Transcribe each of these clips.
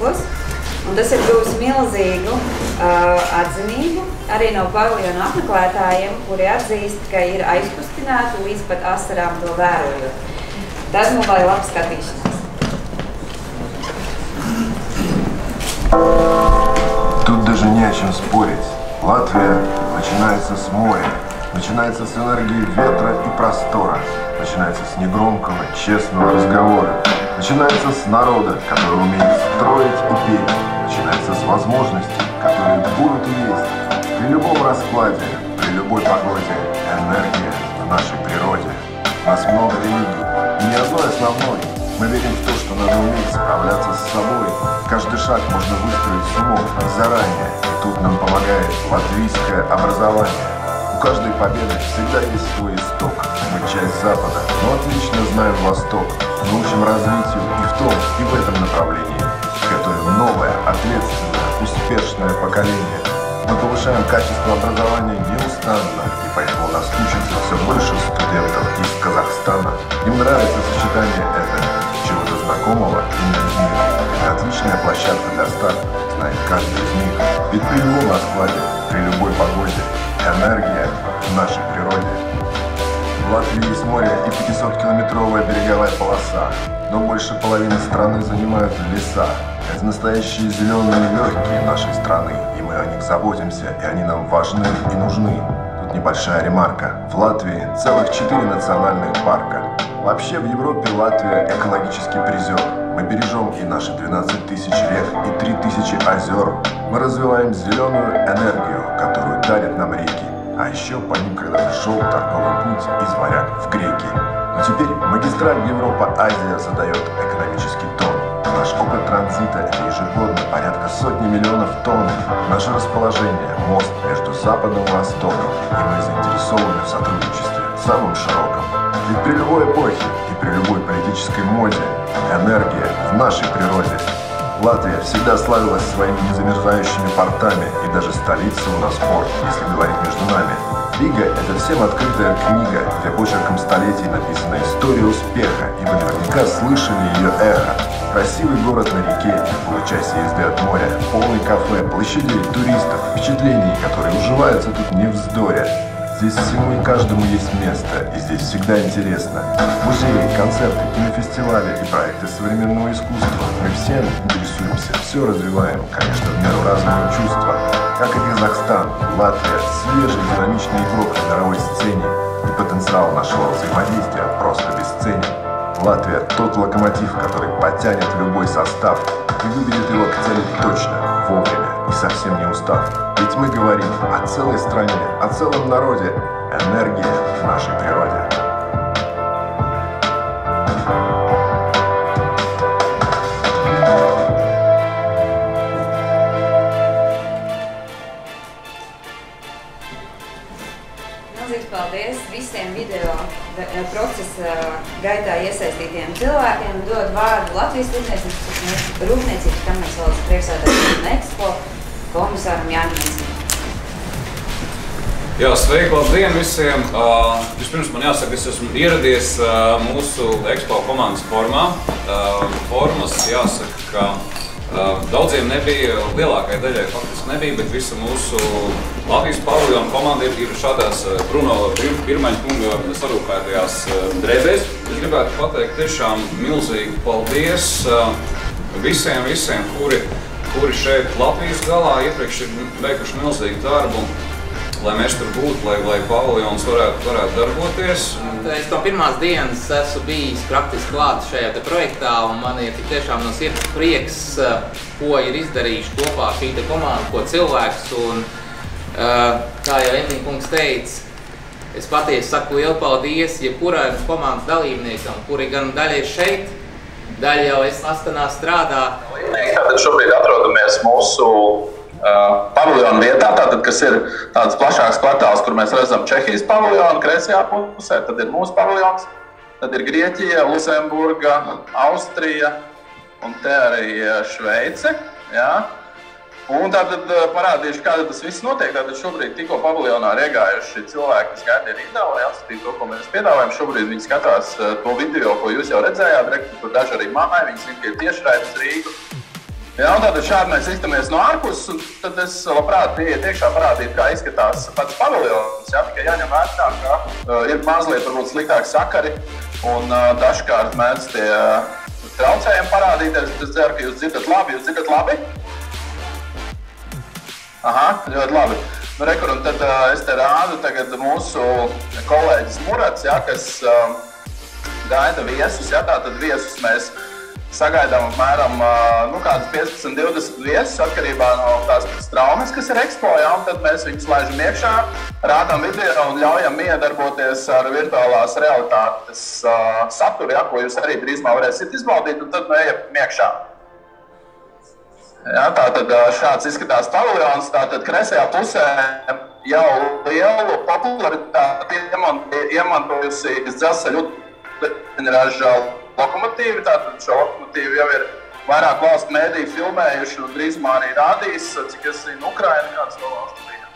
tīklus. Un tas ir guvis milzīgu atzinību arī no paviljona apmeklētājiem, kuri atzīst, ka ir aizkustināti līdz pat asarām to vērojot. Tad nu lai labi skatīšanās. Тут даже не о чем спорить. Латвия начинается с моря, начинается с энергии ветра и простора, начинается с негромкого, честного разговора, начинается с народа, который умеет строить и петь, начинается с возможностей, которые будут и есть. При любом раскладе, при любой погоде, энергия в нашей природе. У нас много религий, и ни одной основной. Мы верим в то, что надо уметь справляться с собой. Каждый шаг можно выстроить с умом и заранее. И тут нам помогает латвийское образование. У каждой победы всегда есть свой исток. Мы часть Запада, но отлично знаем Восток. Мы учим развитию и в том, и в этом направлении. Готовим новое, ответственное, успешное поколение. Мы повышаем качество образования неустанно, и поэтому у нас учатся все больше студентов из Казахстана. Им нравится сочетание этого, чего-то знакомого и новизны. Это отличная площадка для старта, знает каждый из них. Ведь при любом раскладе, при любой погоде, энергия в нашей природе. В Латвии есть море и 500-километровая береговая полоса, но больше половины страны занимают леса. Это настоящие зеленые легкие нашей страны, и мы о них заботимся, и они нам важны и нужны. Тут небольшая ремарка. В Латвии целых 4 национальных парка. Вообще в Европе Латвия экологический призер. Мы бережем и наши 12 тысяч рек, и 3000 озер. Мы развиваем зеленую энергию, которую дарят нам реки. А еще по ним когда-то шел торговый путь из варяг в греки. Но теперь магистраль Европа-Азия задает экономический тон. Наш опыт транзита – это ежегодно порядка сотни миллионов тонн. Наше расположение – мост между Западом и Востоком. И мы заинтересованы в сотрудничестве, самым широком. Ведь при любой эпохе и при любой политической моде энергия в нашей природе. Латвия всегда славилась своими незамерзающими портами, и даже столица у нас порт, если говорить между нами. Рига – это всем открытая книга, где почерком столетий написана история успеха, и вы наверняка слышали ее эхо. Красивый город на реке, получасе езды от моря, полный кафе, площадей, туристов, впечатлений, которые уживаются тут не вздоря. Здесь всему и каждому есть место, и здесь всегда интересно. Музеи, концерты, кинофестивали и проекты современного искусства. Мы всем интересуемся, все развиваем, конечно, в меру разного чувства. Как и Казахстан, Латвия – свежий, динамичный игрок на мировой сцене, и потенциал нашего взаимодействия просто бесценен. Латвия – тот локомотив, который потянет любой состав и выведет его к цели точно, вовремя и совсем не устав. Ведь мы говорим о целой стране, о целом народе, энергия в нашей природе. Milzīgs paldies visiem video procesa gaitā iesaistītiem cilvēkiem. Dod vārdu Latvijas Rūpniecības kameras valdes priekšsēdētājam un Expo komisāram Jānim. Jā, sveiki, labdien visiem! Vispirms man jāsaka, es esmu ieradies mūsu Expo komandas formā. Formas jāsaka, ka daudziem nebija, lielākai daļai faktiski nebija, bet visa mūsu Latvijas paviljona komanda ir šādās Bruno Birmaņa kunga sarūpētajās drēbēs. Es gribētu pateikt tiešām milzīgi paldies visiem, kuri šeit Latvijas galā iepriekš ir veikuši milzīgu darbu, lai mēs tur būtu, lai paviljons varētu darboties. Es no pirmās dienas esmu bijis praktiski klāt šajā projektā, un man ir tiešām no sirds prieks, ko ir izdarījuši kopā šī komanda, ko cilvēks. Un, kā jau Endriņa kungs teica, es patiesi saku lielu paldies jebkurai komandas dalībniekam, kuri gan daļa ir šeit, daļa jau Astanā strādā. Tātad šobrīd atrodamies mūsu paviljonu vietā, tātad, kas ir tāds plašāks kvartāls, kur mēs redzam Čehijas paviljonu kreisajā pusē, tad ir mūsu paviljons, tad ir Grieķija, Luksemburga, Austrija un te arī Šveice. Jā. Un tātad parādīšu, kāda tas viss notiek. Tātad šobrīd tikko paviljonā ir iegājuši cilvēki, kas gaida rītā, lai apskatītu to, ko mēs piedāvājam. Šobrīd viņi skatās to video, ko jūs jau redzējāt, tur daži arī māja, viņi zina, ka ir tiešraides Rīgu. Jā, un tātad šādi mēs izskatāmies no ārpuses, un tad es labprāt ieiet iekšā parādīt, kā izskatās pats paviljons. Jā, tikai jāņem vērā, ka ir mazliet varbūt sliktāki sakari, un dažkārt mēdz tie traucējumi parādīties. Es ceru, ka jūs dzirdat labi. Jūs dzirdat labi? Aha, ļoti labi. Nu, rekur, un tad es te rādu tagad mūsu kolēģis Murats, jā, kas gaida viesus. Jā, tātad viesus mēs sagaidām apmēram kādas 15-20 viesus atkarībā no tās traumas, kas ir Expo, jā, un tad mēs viņus laižam iekšā, rādām video un ļaujam iedarboties ar virtuālās realitātes saturu, jā, ko jūs arī drīzumā varēsiet izbaudīt, un tad ejam iekšā. Jā, tātad šāds izskatās paviljons, tātad kreisajā pusē jau lielu popularitāti iemantojusi dzelzceļa ūdeņraža lokomotīvi, tātad šo lokomotīvu jau ir vairāk valstu mēdīju filmējuši un drīzumā arī rādījis, cik es zinu, Ukraina kāds no valstu bija.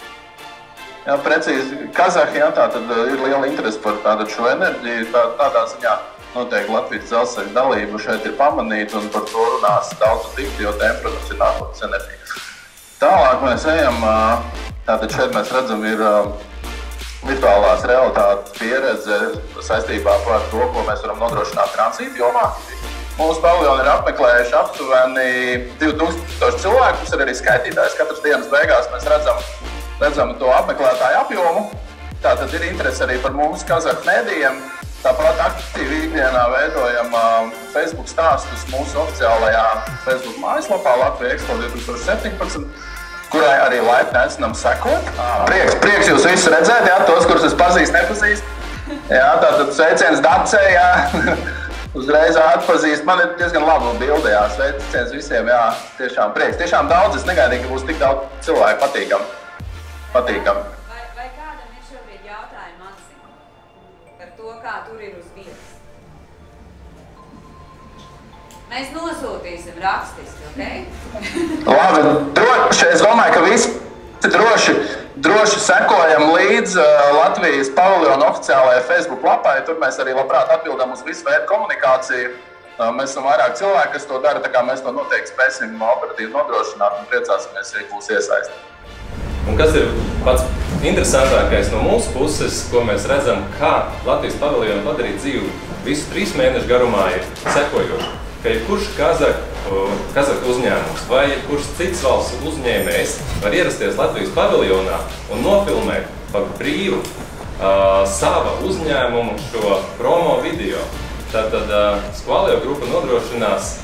Jā, precīzi, Kazahi, jā, tātad ir liela interese par tātad šo enerģiju, tādā ziņā noteikti Latvijas dzelzceļa dalība šeit ir pamanīta un par to runās daudz un dikti, jo tēma, protams, ir nākotnes enerģija. Tālāk mēs ejam, tātad šeit mēs redzam ir virtuālās realitātes pieredze saistībā par to, ko mēs varam nodrošināt tranzīta jomā. Mūsu paviljoni ir apmeklējuši aptuveni 2000 cilvēku, kas ir arī skaitītājs. Katras dienas beigās mēs redzam to apmeklētāju apjomu. Tātad ir interese arī par mums Kazahu mēdījiem. Tāpat aktīvi ikdienā veidojam Facebook stāstus mūsu oficiālajā Facebook mājaslapā Latvija Expo 2017. Kurai arī laipni aicinām sekot. Prieks jūs visus redzēt, jā, tos, kurus es pazīstu, nepazīstu. Jā, tātad sveiciens Dacei, jā, uzreiz atpazīst. Man ir diezgan laba bilde, jā, sveiciens visiem, jā, tiešām prieks. Tiešām daudz, es negaidīju, ka būs tik daudz cilvēku patīkam. Vai kādam ir šobrīd jautājumi, Maksim, par to, kā tur ir uz vietas? Mēs nosūtīsim rakstiski, ok? Labi, droši. Es domāju, ka visi droši sekojam līdz Latvijas paviljona oficiālajai Facebook lapai. Tur mēs arī labprāt atbildam uz visu veidu komunikāciju. Mēs esam vairāk cilvēki, kas to dara, tā kā mēs to noteikti spēsim operatīvi nodrošināt un priecāsimies, ja būs iesaisti. Un kas ir pats interesantākais no mūsu puses, ko mēs redzam, kā Latvijas paviljona padarīt dzīvi visu 3 mēnešu garumā ir sekojoši. Ka jebkurš Kazahu uzņēmums vai jebkurš cits valsts uzņēmējs var ierasties Latvijas paviljonā un nofilmēt par brīvu sava uzņēmumu šo promo video. Tātad Squalio grupa nodrošinās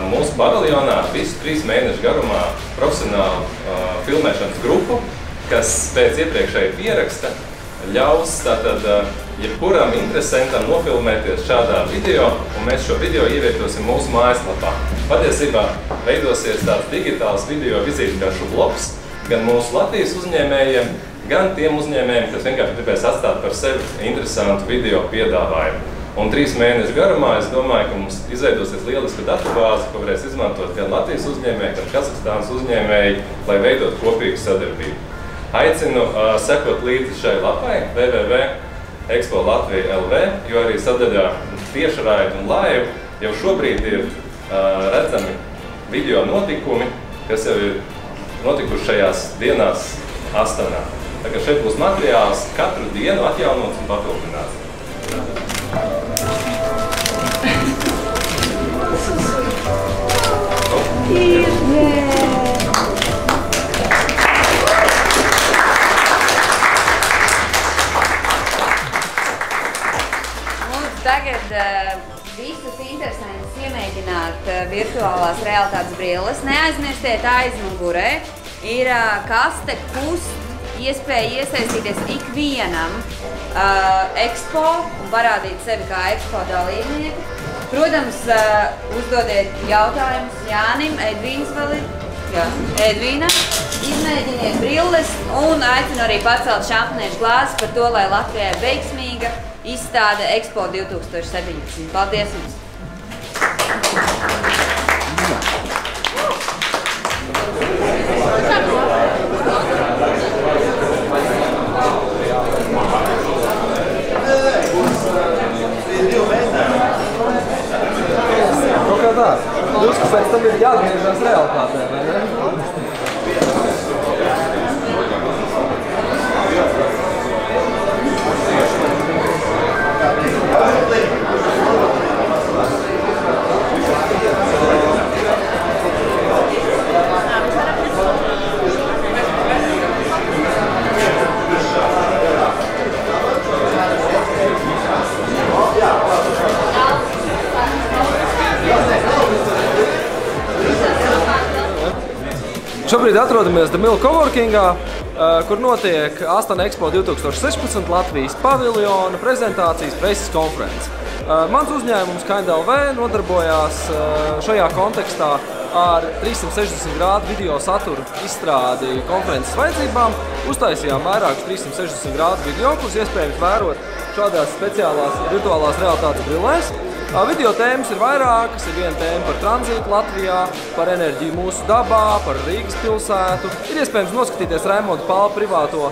mūsu paviljonā visu 3 mēnešu garumā profesionālu filmēšanas grupu, kas pēc iepriekšēja pieraksta ļaus tātad jebkuram interesantam nofilmēties šādā video, un mēs šo video ievietosim mūsu mājaslapā. Patiesībā veidosies tāds digitāls video vizītkaršu bloks gan mūsu Latvijas uzņēmējiem, gan tiem uzņēmējiem, kas vienkārši gribēs atstāt par sevi interesantu video piedāvājumu. Un 3 mēnešu garumā es domāju, ka mums izveidosies lieliska datubāze, ko varēs izmantot gan Latvijas uzņēmēji, gan Kazahstānas uzņēmēji, lai veidot kopīgu sadarbību. Aicinu sekot līdzi šai lapai www.expo Latvija LV, jo arī sadaļā tiešraidi un live jau šobrīd ir redzami video notikumi, kas jau ir notikuši šajās dienās Astanā. Tā kā šeit būs materiāls katru dienu atjaunots un papildināts. Tagad visus interesantus iemēģināt virtuālās realitātes brilles. Neaizmirstiet aizmugurē. Ir kaste kust, iespēja iesaistīties ikvienam Expo un parādīt sevi kā Expo dalībnieku. Protams, uzdodiet jautājumus Jānim, Edvīns vēl ir. Jā, Edvīna. Izmēģiniet brilles un aicinu arī pacelt šampaniešu glāzi par to, lai Latvijai veiksmīga izstāde Expo 2017. Paldies jums! Kaut kā tā. Jūs, kas pēc tam ir jāatgriežās Šobrīd atrodamies The Mill Coworkingā, kur notiek Astana Expo 2016 Latvijas paviljona prezentācijas preses konferences. Mans uzņēmums KNDLV nodarbojās šajā kontekstā ar 360 grādu video satura izstrādi konferences vajadzībām. Uztaisījām vairākus 360 grādu video, kurus iespējams vērot šādās speciālās virtuālās realitātes brillēs. Video tēmas ir vairākas, ir viena tēma par tranzītu Latvijā, par enerģiju mūsu dabā, par Rīgas pilsētu. Ir iespējams noskatīties Raimonda Pāla privāto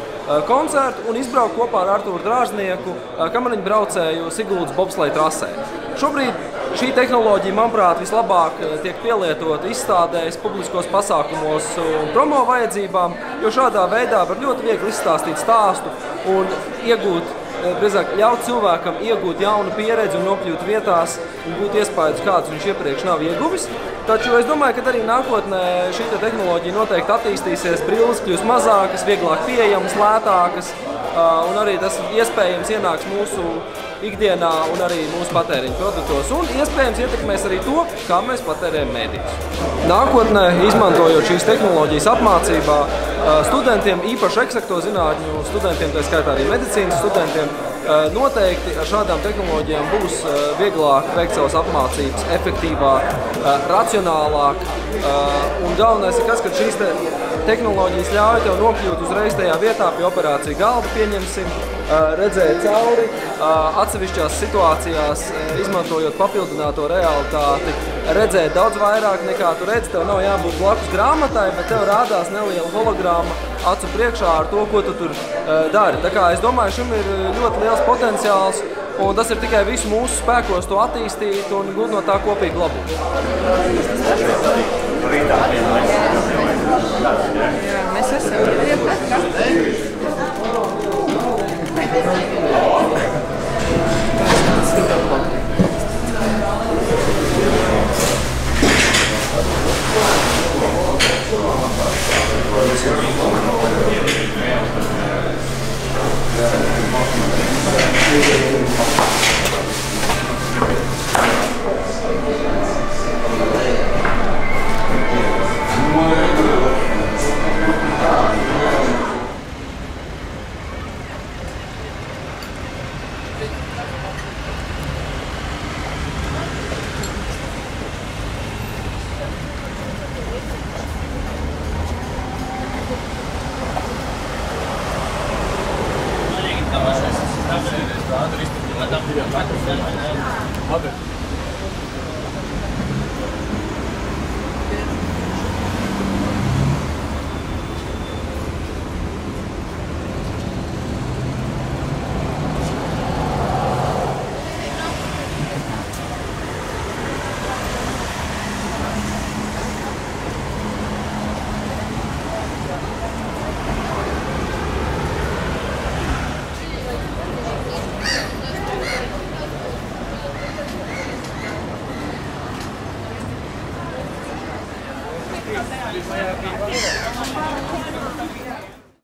koncertu un izbraukt kopā ar Artūru Drāžnieku kamariņu braucēju Siguldas bobsleja trasē. Šobrīd šī tehnoloģija, manuprāt, vislabāk tiek pielietota izstādēs, publiskos pasākumos un promo vajadzībām, jo šādā veidā var ļoti viegli izstāstīt stāstu un iegūt, drīzāk ļaut cilvēkam iegūt jaunu pieredzi un nokļūt vietās un būt iespējas, kāds viņš iepriekš nav ieguvis. Taču es domāju, ka arī nākotnē šī tehnoloģija noteikti attīstīsies, brilles kļūs mazākas, vieglāk pieejamas, lētākas, un arī tas iespējams ienāks mūsu ikdienā un arī mūsu patēriņu produktos, un iespējams ietekmēs arī to, kā mēs patērējam mēdījus. Nākotnē, izmantojot šīs tehnoloģijas apmācībā, studentiem, īpaši eksakto zinātņu studentiem, tā skaitā arī medicīnas studentiem, noteikti ar šādām tehnoloģijām būs vieglāk veikt savas apmācības, efektīvāk, racionālāk, un galvenais ir kas, ka šīs tehnoloģijas ļauj tev nokļūt uzreiz tajā vietā pie operācija galda, pieņemsim, redzēt cauri, atsevišķās situācijās, izmantojot papildināto realitāti, redzēt daudz vairāk nekā tu redzi, tev nav jābūt blakus grāmatai, bet tev rādās neliela hologrāma acu priekšā ar to, ko tu tur dari. Tā kā es domāju, šim ir ļoti liels potenciāls, un tas ir tikai visu mūsu spēkos to attīstīt un gūt no tā kopīgi labumu. Jā, mēs esam. Yeah.